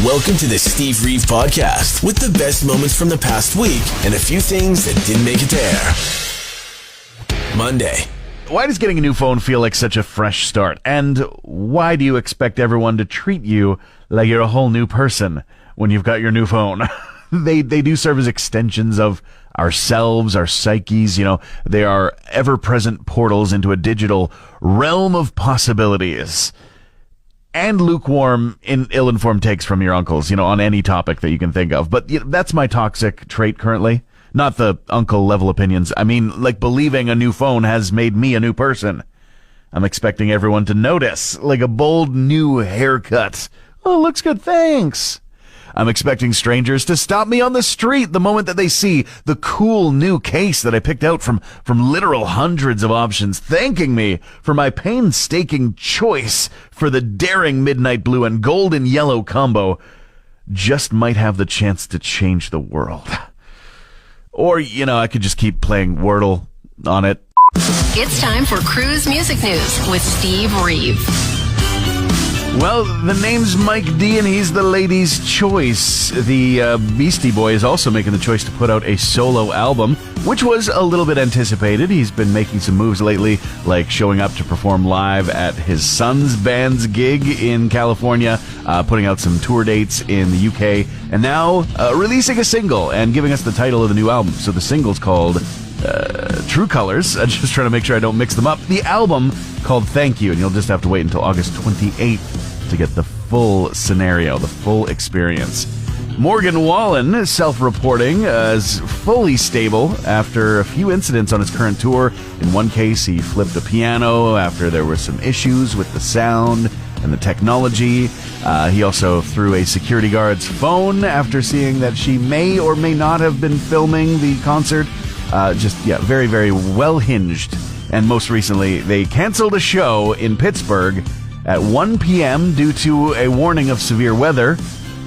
Welcome to the Steve Reeve Podcast with the best moments from the past week and a few things that didn't make it to air. Monday. Why does getting a new phone feel like such a fresh start? And why do you expect everyone to treat you like you're a whole new person when you've got your new phone? They do serve as extensions of ourselves, our psyches. You know, they are ever-present portals into a digital realm of possibilities. And lukewarm, ill-informed takes from your uncles, on any topic that you can think of. But that's my toxic trait currently. Not the uncle-level opinions. I mean, like believing a new phone has made me a new person. I'm expecting everyone to notice, like a bold new haircut. Oh, looks good, thanks. I'm expecting strangers to stop me on the street the moment that they see the cool new case that I picked out from literal hundreds of options, thanking me for my painstaking choice for the daring midnight blue and golden yellow combo. Just might have the chance to change the world. Or, I could just keep playing Wordle on it. It's time for Cruz Music News with Steve Reeve. Well, the name's Mike D, and he's the lady's choice. The Beastie Boy is also making the choice to put out a solo album, which was a little bit anticipated. He's been making some moves lately, like showing up to perform live at his son's band's gig in California, putting out some tour dates in the UK, and now releasing a single and giving us the title of the new album. So the single's called True Colors. I'm just trying to make sure I don't mix them up. The album called Thank You, and you'll just have to wait until August 28th to get the full scenario, the full experience. Morgan Wallen, self-reporting, is fully stable after a few incidents on his current tour. In one case, he flipped a piano after there were some issues with the sound and the technology. He also threw a security guard's phone after seeing that she may or may not have been filming the concert. Very, very well hinged. And most recently, they canceled a show in Pittsburgh at 1 p.m. due to a warning of severe weather.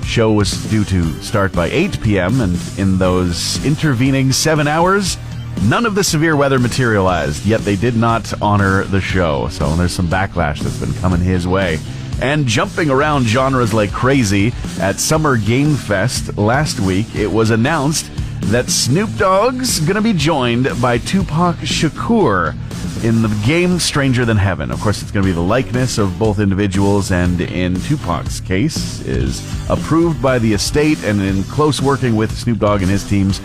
Show was due to start by 8 p.m., and in those intervening 7 hours, none of the severe weather materialized, yet they did not honor the show. So there's some backlash that's been coming his way. And jumping around genres like crazy, at Summer Game Fest last week, it was announced that Snoop Dogg's going to be joined by Tupac Shakur in the game Stranger Than Heaven. Of course, it's going to be the likeness of both individuals, and in Tupac's case, is approved by the estate and in close working with Snoop Dogg and his teams.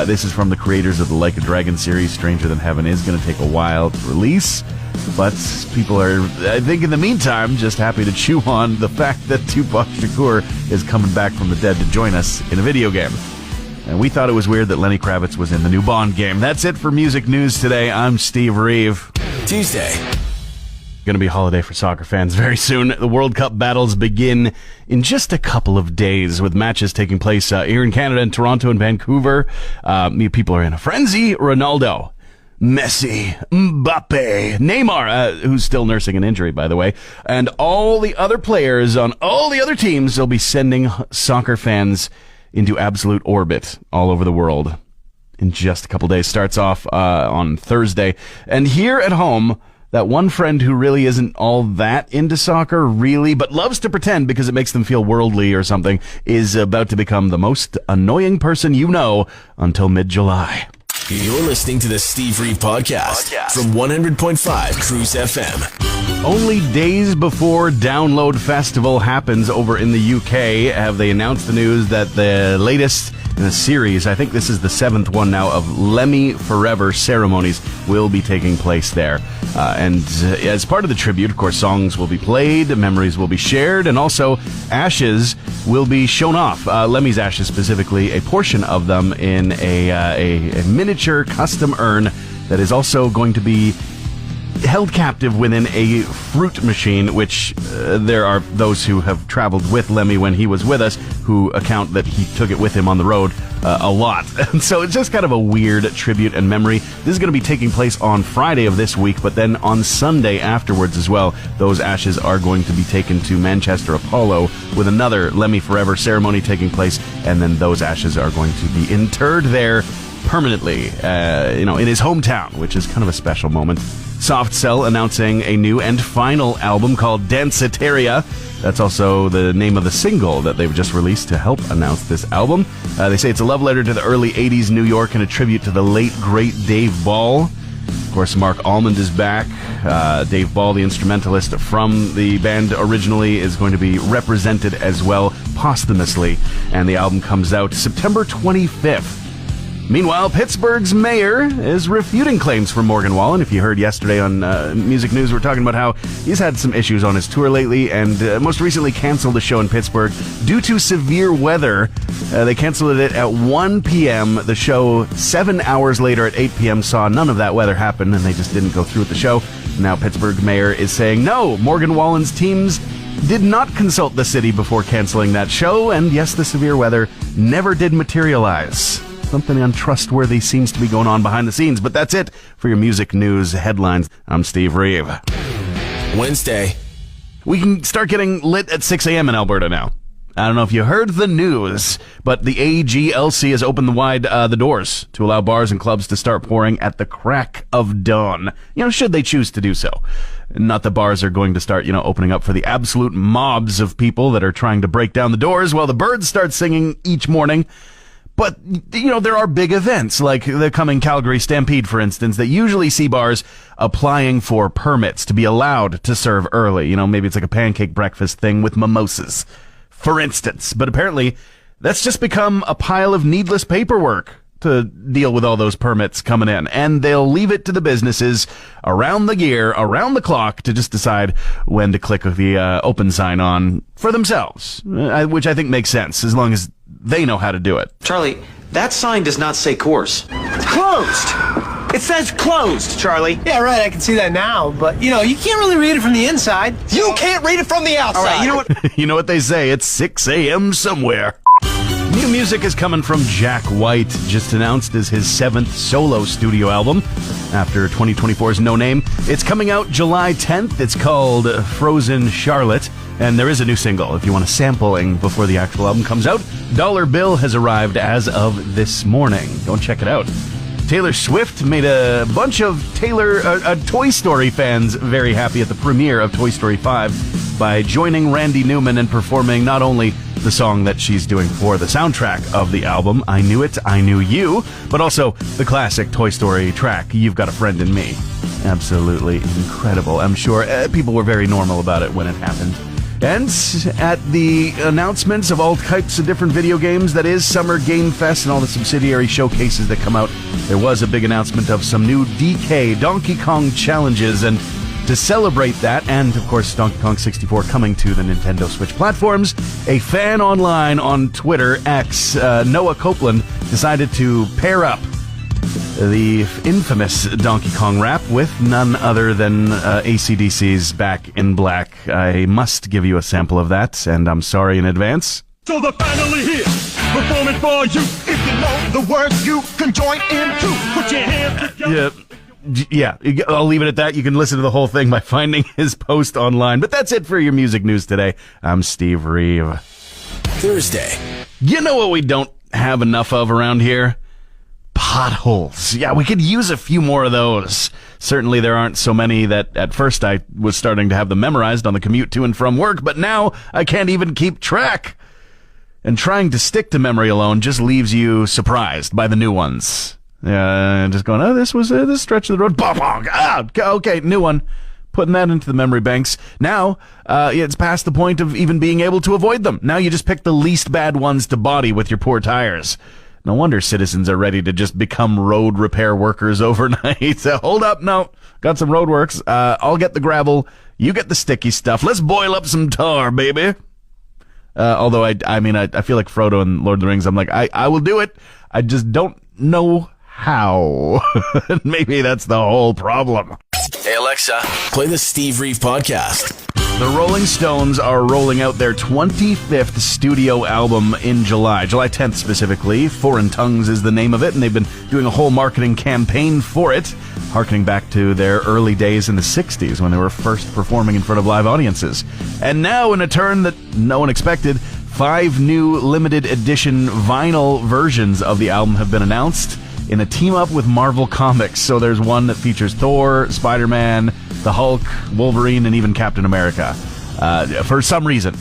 This is from the creators of the Like a Dragon series. Stranger Than Heaven is going to take a while to release, but people are, I think in the meantime, just happy to chew on the fact that Tupac Shakur is coming back from the dead to join us in a video game. And we thought it was weird that Lenny Kravitz was in the new Bond game. That's it for music news today. I'm Steve Reeve. Tuesday. Going to be a holiday for soccer fans very soon. The World Cup battles begin in just a couple of days, with matches taking place here in Canada, in Toronto and Vancouver. People are in a frenzy. Ronaldo, Messi, Mbappe, Neymar, who's still nursing an injury, by the way, and all the other players on all the other teams will be sending soccer fans into absolute orbit all over the world in just a couple days. Starts off on Thursday. And here at home, that one friend who really isn't all that into soccer, really, but loves to pretend because it makes them feel worldly or something, is about to become the most annoying person you know until mid-July. You're listening to the Steve Reeve Podcast from 100.5 Cruz FM. Only days before Download Festival happens over in the UK, have they announced the news that the latest in the series, I think this is the 7th one now, of Lemmy Forever ceremonies will be taking place there. And as part of the tribute, of course, songs will be played, memories will be shared, and also ashes will be shown off. Lemmy's ashes specifically, a portion of them in a miniature custom urn that is also going to be held captive within a fruit machine, which there are those who have traveled with Lemmy when he was with us who account that he took it with him on the road a lot. And so it's just kind of a weird tribute and memory. This is going to be taking place on Friday of this week, but then on Sunday afterwards as well, those ashes are going to be taken to Manchester Apollo with another Lemmy Forever ceremony taking place, and then those ashes are going to be interred there permanently, in his hometown, which is kind of a special moment. Soft Cell announcing a new and final album called Danciteria. That's also the name of the single that they've just released to help announce this album. They say it's a love letter to the early 80s New York and a tribute to the late, great Dave Ball. Of course, Mark Almond is back. Dave Ball, the instrumentalist from the band originally, is going to be represented as well posthumously. And the album comes out September 25th. Meanwhile, Pittsburgh's mayor is refuting claims from Morgan Wallen. If you heard yesterday on Music News, we're talking about how he's had some issues on his tour lately and most recently canceled a show in Pittsburgh due to severe weather. They canceled it at 1 p.m. The show 7 hours later at 8 p.m. saw none of that weather happen, and they just didn't go through with the show. Now Pittsburgh mayor is saying, no, Morgan Wallen's teams did not consult the city before canceling that show, and yes, the severe weather never did materialize. Something untrustworthy seems to be going on behind the scenes, but that's it for your music news headlines. I'm Steve Reeve. Wednesday. We can start getting lit at 6 a.m. in Alberta now. I don't know if you heard the news, but the AGLC has opened the doors to allow bars and clubs to start pouring at the crack of dawn. Should they choose to do so. Not that bars are going to start, opening up for the absolute mobs of people that are trying to break down the doors while the birds start singing each morning. But, there are big events, like the coming Calgary Stampede, for instance, that usually see bars applying for permits to be allowed to serve early. Maybe it's like a pancake breakfast thing with mimosas, for instance. But apparently, that's just become a pile of needless paperwork to deal with all those permits coming in. And they'll leave it to the businesses around the gear, around the clock, to just decide when to click the open sign on for themselves, which I think makes sense, as long as they know how to do it. Charlie, that sign does not say course. It's closed. It says closed, Charlie. Yeah, right, I can see that now, but, you can't really read it from the inside. You can't read it from the outside. All right, you know what? You know what they say, it's 6 a.m. somewhere. New music is coming from Jack White, just announced as his 7th solo studio album after 2024's No Name. It's coming out July 10th. It's called Frozen Charlotte, and there is a new single if you want a sampling before the actual album comes out. Dollar Bill has arrived as of this morning. Go and check it out. Taylor Swift made a bunch of Toy Story fans very happy at the premiere of Toy Story 5 by joining Randy Newman and performing not only the song that she's doing for the soundtrack of the album, I Knew It, I Knew You, but also the classic Toy Story track, You've Got a Friend in Me. Absolutely incredible. I'm sure people were very normal about it when it happened. And at the announcements of all types of different video games, that is Summer Game Fest and all the subsidiary showcases that come out, there was a big announcement of some new DK, Donkey Kong challenges, and to celebrate that, and of course Donkey Kong 64 coming to the Nintendo Switch platforms, a fan online on Twitter, X, Noah Copeland, decided to pair up the infamous Donkey Kong rap with none other than AC/DC's Back in Black. I must give you a sample of that, and I'm sorry in advance. So they're finally here, performing for you. If you know the words, you can join in too. Put your hands together. Yeah, I'll leave it at that. You can listen to the whole thing by finding his post online. But that's it for your music news today. I'm Steve Reeve. Thursday. You know what we don't have enough of around here? Potholes. Yeah, we could use a few more of those. Certainly there aren't so many that at first I was starting to have them memorized on the commute to and from work, but now I can't even keep track. And trying to stick to memory alone just leaves you surprised by the new ones. Just going, this was this stretch of the road. Okay, new one. Putting that into the memory banks. Now, it's past the point of even being able to avoid them. Now you just pick the least bad ones to body with your poor tires. No wonder citizens are ready to just become road repair workers overnight. Hold up, no, got some road works. I'll get the gravel, you get the sticky stuff. Let's boil up some tar, baby. Although I feel like Frodo in Lord of the Rings. I'm like, I will do it. I just don't know how. Maybe that's the whole problem. Hey Alexa, play the Steve Reeve podcast. The Rolling Stones are rolling out their 25th studio album in July 10th specifically. Foreign Tongues is the name of it, and they've been doing a whole marketing campaign for it, harkening back to their early days in the 60s when they were first performing in front of live audiences. And now, in a turn that no one expected, 5 new limited edition vinyl versions of the album have been announced. in a team-up with Marvel Comics. So there's one that features Thor, Spider-Man, the Hulk, Wolverine, and even Captain America. For some reason.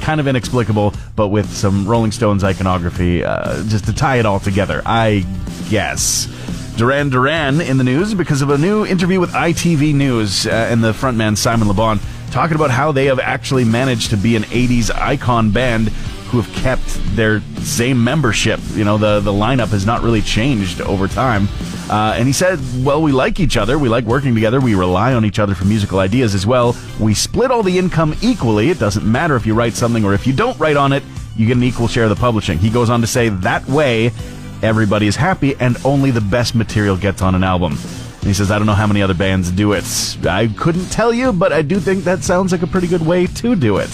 Kind of inexplicable, but with some Rolling Stones iconography, just to tie it all together, I guess. Duran Duran in the news because of a new interview with ITV News and the frontman Simon Le Bon talking about how they have actually managed to be an 80s icon band who have kept their same membership. You know, the lineup has not really changed over time. And he said, well, we like each other. We like working together. We rely on each other for musical ideas as well. We split all the income equally. It doesn't matter if you write something or if you don't write on it, you get an equal share of the publishing. He goes on to say that way, everybody is happy and only the best material gets on an album. And he says, I don't know how many other bands do it. I couldn't tell you, but I do think that sounds like a pretty good way to do it.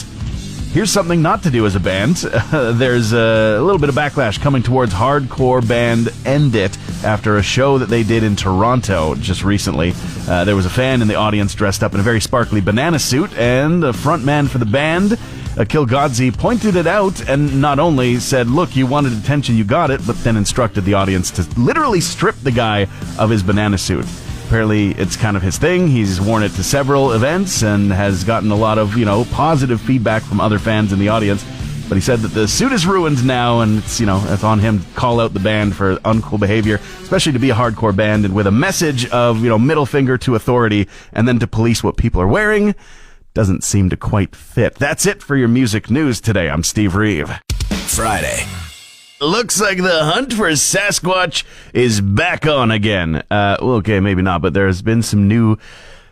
Here's something not to do as a band. There's a little bit of backlash coming towards hardcore band End It after a show that they did in Toronto just recently. There was a fan in the audience dressed up in a very sparkly banana suit, and the front man for the band, Kilgodzi, pointed it out and not only said, look, you wanted attention, you got it, but then instructed the audience to literally strip the guy of his banana suit. Apparently, it's kind of his thing. He's worn it to several events and has gotten a lot of, positive feedback from other fans in the audience. But he said that the suit is ruined now, and it's on him to call out the band for uncool behavior, especially to be a hardcore band and with a message of, middle finger to authority and then to police what people are wearing. Doesn't seem to quite fit. That's it for your music news today. I'm Steve Reeve. Friday. Looks like the hunt for Sasquatch is back on again. Okay, maybe not, but there's been some new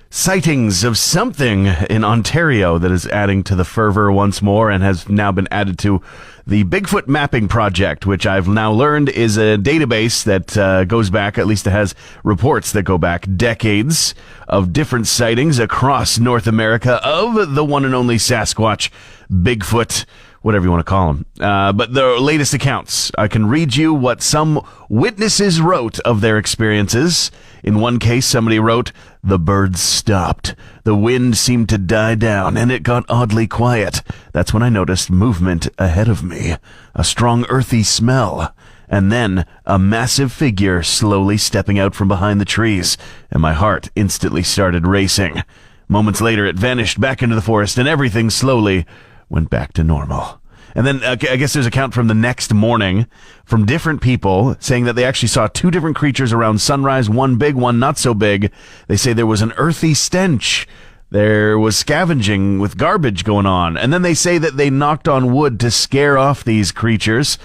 sightings of something in Ontario that is adding to the fervor once more and has now been added to the Bigfoot Mapping Project, which I've now learned is a database that goes back, at least it has reports that go back decades of different sightings across North America of the one and only Sasquatch, Bigfoot, whatever you want to call him. But the latest accounts, I can read you what some witnesses wrote of their experiences. In one case, somebody wrote, the birds stopped. The wind seemed to die down, and it got oddly quiet. That's when I noticed movement ahead of me, a strong earthy smell, and then a massive figure slowly stepping out from behind the trees, and my heart instantly started racing. Moments later, it vanished back into the forest, and everything slowly went back to normal. And then I guess there's a count from the next morning from different people saying that they actually saw two different creatures around sunrise, one big, one not so big. They say there was an earthy stench. There was scavenging with garbage going on. And then they say that they knocked on wood to scare off these creatures,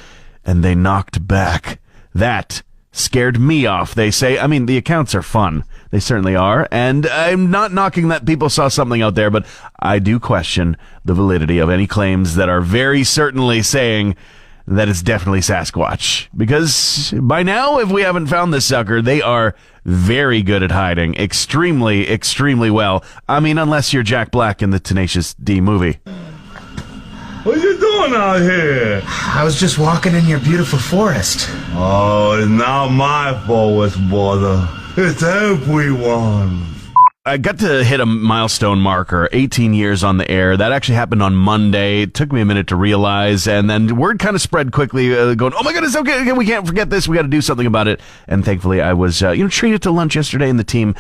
and they knocked back. That scared me off, they say. I mean, the accounts are fun. They certainly are. And I'm not knocking that people saw something out there, but I do question the validity of any claims that are very certainly saying that it's definitely Sasquatch. Because by now, if we haven't found this sucker, they are very good at hiding. Extremely, extremely well. I mean, unless you're Jack Black in the Tenacious D movie. What you doing out here? I was just walking in your beautiful forest. Oh, it's not my forest, brother. It's everyone. I got to hit a milestone marker, 18 years on the air. That actually happened on Monday. It took me a minute to realize, and then word kind of spread quickly, going, oh my goodness, okay, we can't forget this. We got to do something about it. And thankfully, I was, treated to lunch yesterday, and the team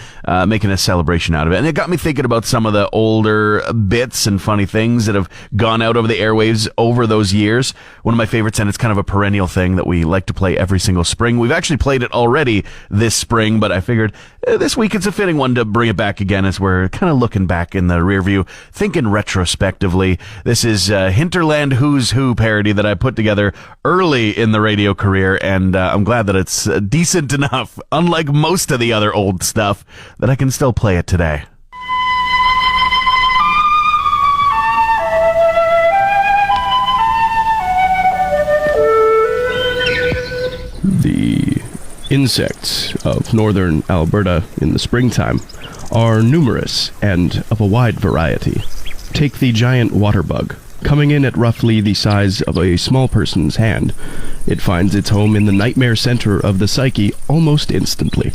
making a celebration out of it. And it got me thinking about some of the older bits and funny things that have gone out over the airwaves over those years. One of my favorites, and it's kind of a perennial thing that we like to play every single spring. We've actually played it already this spring, but I figured this week it's a fitting one to bring it back again as we're kind of looking back in the rear view, thinking retrospectively. This is a Hinterland Who's Who parody that I put together early in the radio career, and I'm glad that it's decent enough, unlike most of the other old stuff, that I can still play it today. The insects of northern Alberta in the springtime are numerous and of a wide variety. Take the giant water bug. Coming in at roughly the size of a small person's hand, it finds its home in the nightmare center of the psyche almost instantly.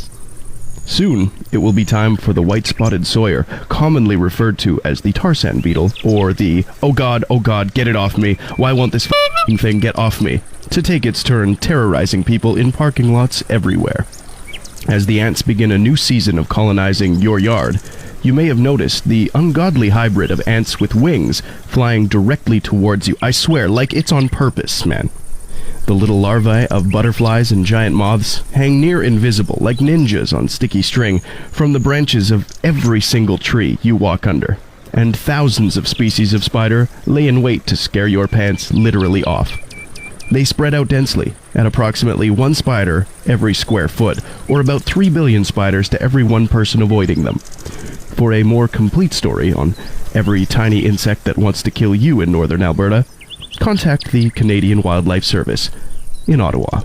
Soon, it will be time for the white-spotted sawyer, commonly referred to as the Tarzan beetle, or the, oh god, get it off me, why won't this thing get off me, to take its turn terrorizing people in parking lots everywhere. As the ants begin a new season of colonizing your yard, you may have noticed the ungodly hybrid of ants with wings flying directly towards you. I swear, like it's on purpose, man. The little larvae of butterflies and giant moths hang near invisible, like ninjas on sticky string, from the branches of every single tree you walk under. And thousands of species of spider lay in wait to scare your pants literally off. They spread out densely, at approximately 1 spider every square foot, or about 3 billion spiders to every 1 person avoiding them. For a more complete story on every tiny insect that wants to kill you in northern Alberta, contact the Canadian Wildlife Service in Ottawa.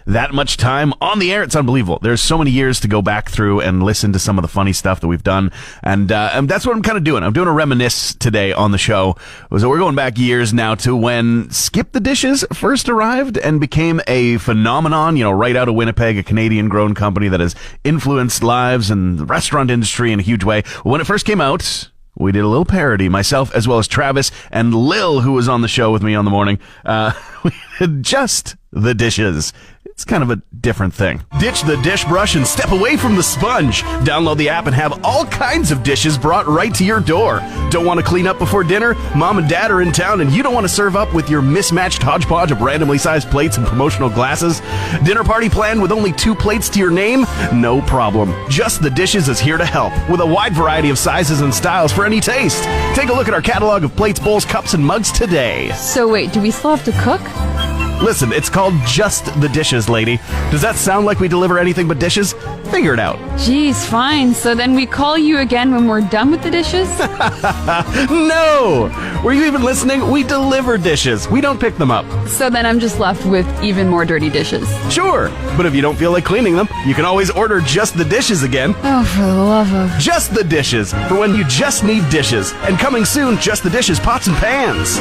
That much time on the air, it's unbelievable. There's so many years to go back through and listen to some of the funny stuff that we've done, and that's what I'm kind of doing. I'm doing a reminisce today on the show. So we're going back years now to when Skip the Dishes first arrived and became a phenomenon, right out of Winnipeg, a Canadian-grown company that has influenced lives and the restaurant industry in a huge way. When it first came out, we did a little parody, myself as well as Travis and Lil, who was on the show with me on the morning. We did Just the Dishes. It's kind of a different thing. Ditch the dish brush and step away from the sponge. Download the app and have all kinds of dishes brought right to your door. Don't want to clean up before dinner? Mom and dad are in town and you don't want to serve up with your mismatched hodgepodge of randomly sized plates and promotional glasses? Dinner party planned with only 2 plates to your name? No problem. Just the Dishes is here to help with a wide variety of sizes and styles for any taste. Take a look at our catalog of plates, bowls, cups, and mugs today. So wait, do we still have to cook? Listen, it's called Just the Dishes, lady. Does that sound like we deliver anything but dishes? Figure it out. Geez, fine. So then we call you again when we're done with the dishes? No! Were you even listening? We deliver dishes. We don't pick them up. So then I'm just left with even more dirty dishes. Sure, but if you don't feel like cleaning them, you can always order Just the Dishes again. Oh, for the love of... Just the Dishes, for when you just need dishes. And coming soon, Just the Dishes pots and pans.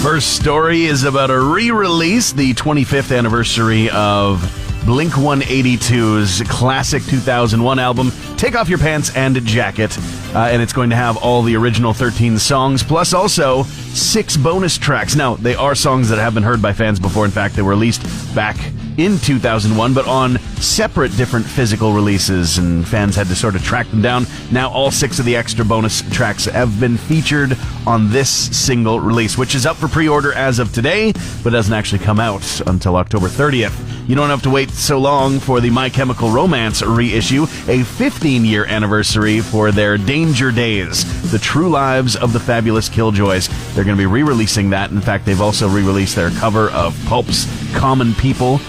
First story is about a re-release, the 25th anniversary of Blink-182's classic 2001 album, Take Off Your Pants and Jacket. And it's going to have all the original 13 songs, plus also 6 bonus tracks. Now, they are songs that have been heard by fans before. In fact, they were released back in 2001, but on separate different physical releases, and fans had to sort of track them down. Now all 6 of the extra bonus tracks have been featured on this single release, which is up for pre-order as of today, but doesn't actually come out until October 30th. You don't have to wait so long for the My Chemical Romance reissue, a 15-year anniversary for their Danger Days, the true lives of the fabulous Killjoys. They're going to be re-releasing that. In fact, they've also re-released their cover of Pulp's Common People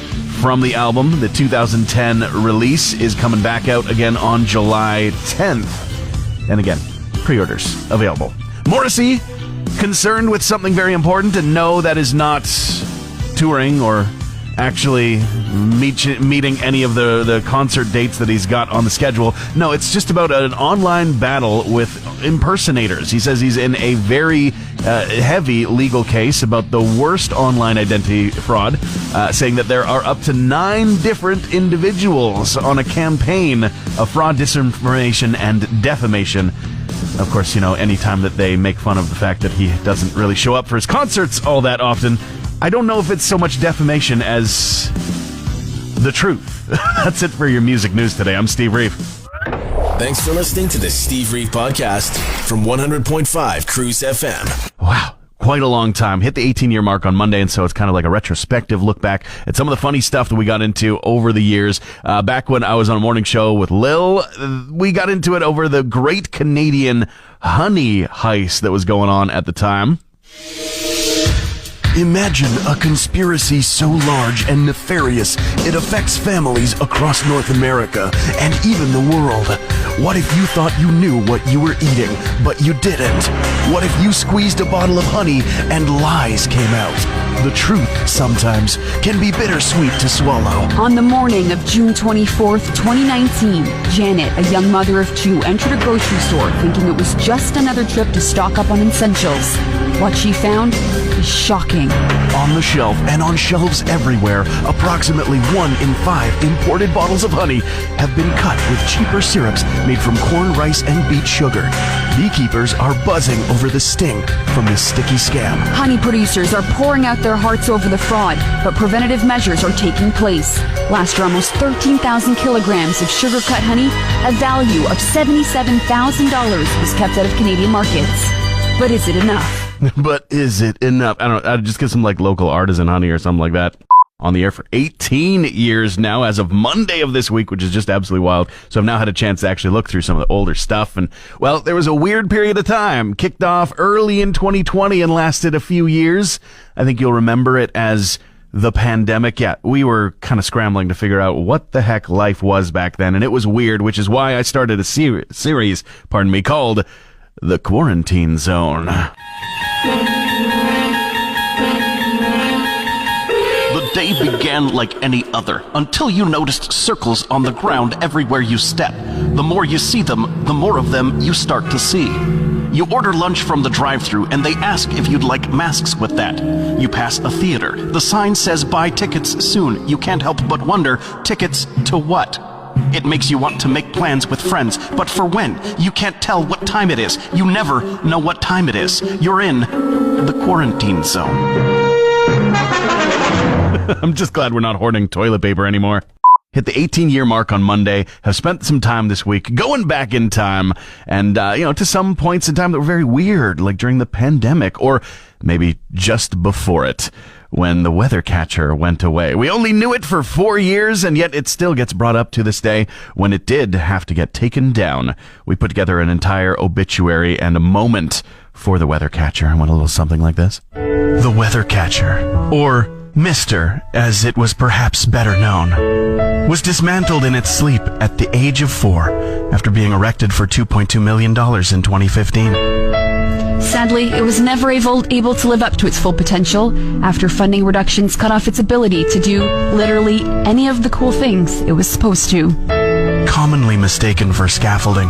from the album. The 2010 release is coming back out again on July 10th. And again, pre-orders available. Morrissey, concerned with something very important, and no, that is not touring or actually meeting any of the concert dates that he's got on the schedule. No, it's just about an online battle with impersonators. He says he's in a very heavy legal case about the worst online identity fraud, saying that there are up to 9 different individuals on a campaign of fraud, disinformation, and defamation. Of course, anytime that they make fun of the fact that he doesn't really show up for his concerts all that often, I don't know if it's so much defamation as the truth. That's it for your music news today. I'm Steve Reeve. Thanks for listening to the Steve Reeve Podcast from 100.5 Cruz FM. Wow. Quite a long time. Hit the 18-year mark on Monday, and so it's kind of like a retrospective look back at some of the funny stuff that we got into over the years. Back when I was on a morning show with Lil, we got into it over the great Canadian honey heist that was going on at the time. Imagine a conspiracy so large and nefarious it affects families across North America and even the world. What if you thought you knew what you were eating, but you didn't? What if you squeezed a bottle of honey and lies came out? The truth sometimes can be bittersweet to swallow. On the morning of June 24th, 2019, Janet, a young mother of 2, entered a grocery store thinking it was just another trip to stock up on essentials. What she found is shocking. On the shelf and on shelves everywhere, approximately 1 in 5 imported bottles of honey have been cut with cheaper syrups made from corn, rice, and beet sugar. Beekeepers are buzzing over the sting from this sticky scam. Honey producers are pouring out their hearts over the fraud, but preventative measures are taking place. Last year, almost 13,000 kilograms of sugar-cut honey, a value of $77,000, was kept out of Canadian markets. But is it enough? But is it enough? I don't know. I'd just get some like local artisan honey or something like that. On the air for 18 years now, as of Monday of this week, which is just absolutely wild. So I've now had a chance to actually look through some of the older stuff. And, well, there was a weird period of time. Kicked off early in 2020 and lasted a few years. I think you'll remember it as the pandemic. Yeah, we were kind of scrambling to figure out what the heck life was back then. And it was weird, which is why I started a series, called The Quarantine Zone. The day began like any other, until you noticed circles on the ground everywhere you step. The more you see them, the more of them you start to see. You order lunch from the drive-thru and they ask if you'd like masks with that. You pass a theater. The sign says buy tickets soon. You can't help but wonder, tickets to what? It makes you want to make plans with friends, but for when? You can't tell what time it is. You never know what time it is. You're in the quarantine zone. I'm just glad we're not hoarding toilet paper anymore. Hit the 18-year mark on Monday, have spent some time this week going back in time, and, to some points in time that were very weird, like during the pandemic, or maybe just before it, when the weather catcher went away. We only knew it for 4 years, and yet it still gets brought up to this day when it did have to get taken down. We put together an entire obituary and a moment for the weather catcher, and went a little something like this. The Weather Catcher, or Mr., as it was perhaps better known, was dismantled in its sleep at the age of 4 after being erected for $2.2 million in 2015. Sadly, it was never able to live up to its full potential after funding reductions cut off its ability to do literally any of the cool things it was supposed to. Commonly mistaken for scaffolding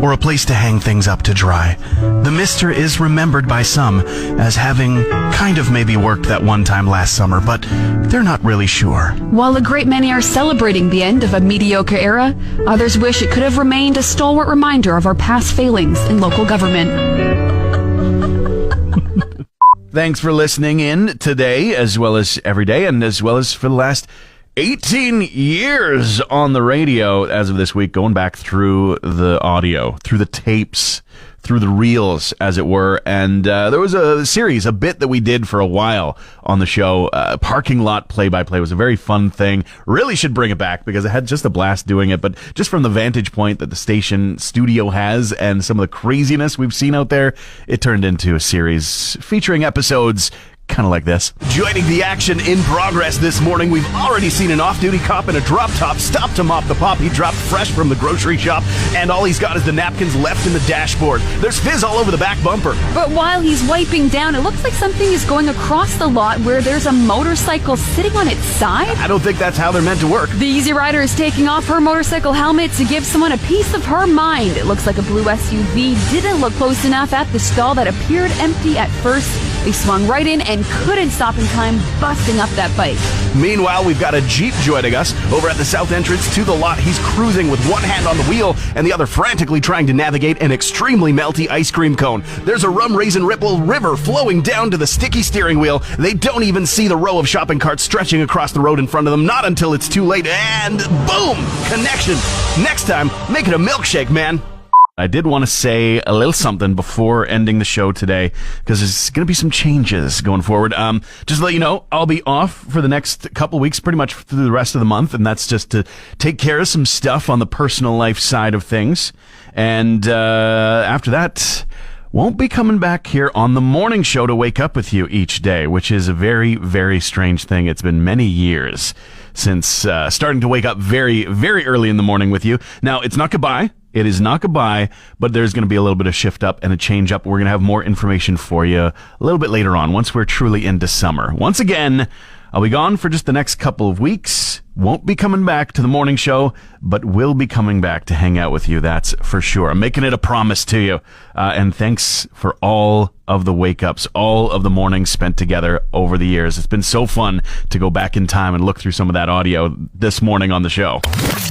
or a place to hang things up to dry, the Mister is remembered by some as having kind of maybe worked that one time last summer, but they're not really sure. While a great many are celebrating the end of a mediocre era, others wish it could have remained a stalwart reminder of our past failings in local government. Thanks for listening in today, as well as every day, and as well as for the last 18 years on the radio as of this week, going back through the audio, through the tapes, through the reels, as it were. And there was a bit that we did for a while on the show. Parking lot play-by-play was a very fun thing. Really should bring it back because I had just a blast doing it. But just from the vantage point that the station studio has and some of the craziness we've seen out there, it turned into a series featuring episodes kind of like this. Joining the action in progress this morning, we've already seen an off-duty cop in a drop top stop to mop the pop he dropped fresh from the grocery shop, and all he's got is the napkins left in the dashboard. There's fizz all over the back bumper. But while he's wiping down, it looks like something is going across the lot where there's a motorcycle sitting on its side. I don't think that's how they're meant to work. The Easy Rider is taking off her motorcycle helmet to give someone a piece of her mind. It looks like a blue SUV didn't look close enough at the stall that appeared empty at first. They swung right in and couldn't stop in time, busting up that bike. Meanwhile, we've got a Jeep joining us over at the south entrance to the lot. He's cruising with one hand on the wheel and the other frantically trying to navigate an extremely melty ice cream cone. There's a rum raisin ripple river flowing down to the sticky steering wheel. They don't even see the row of shopping carts stretching across the road in front of them, not until it's too late, and boom! Connection. Next time, make it a milkshake, man. I did want to say a little something before ending the show today, because there's going to be some changes going forward. Just to let you know, I'll be off for the next couple weeks, pretty much through the rest of the month, and that's just to take care of some stuff on the personal life side of things. And after that, won't be coming back here on the morning show to wake up with you each day, which is a very, very strange thing. It's been many years since starting to wake up very, very early in the morning with you. Now, it's not goodbye. It is not goodbye, but there's going to be a little bit of shift up and a change up. We're going to have more information for you a little bit later on, once we're truly into summer. Once again, I'll be gone for just the next couple of weeks. Won't be coming back to the morning show, but will be coming back to hang out with you, that's for sure. I'm making it a promise to you. And thanks for all of the wake-ups, all of the mornings spent together over the years. It's been so fun to go back in time and look through some of that audio this morning on the show.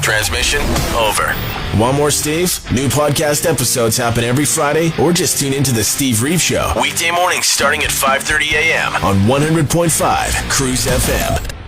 Transmission over. Want more Steve? New podcast episodes happen every Friday, or just tune into the Steve Reeve Show. Weekday mornings starting at 5:30 a.m. on 100.5 Cruz FM.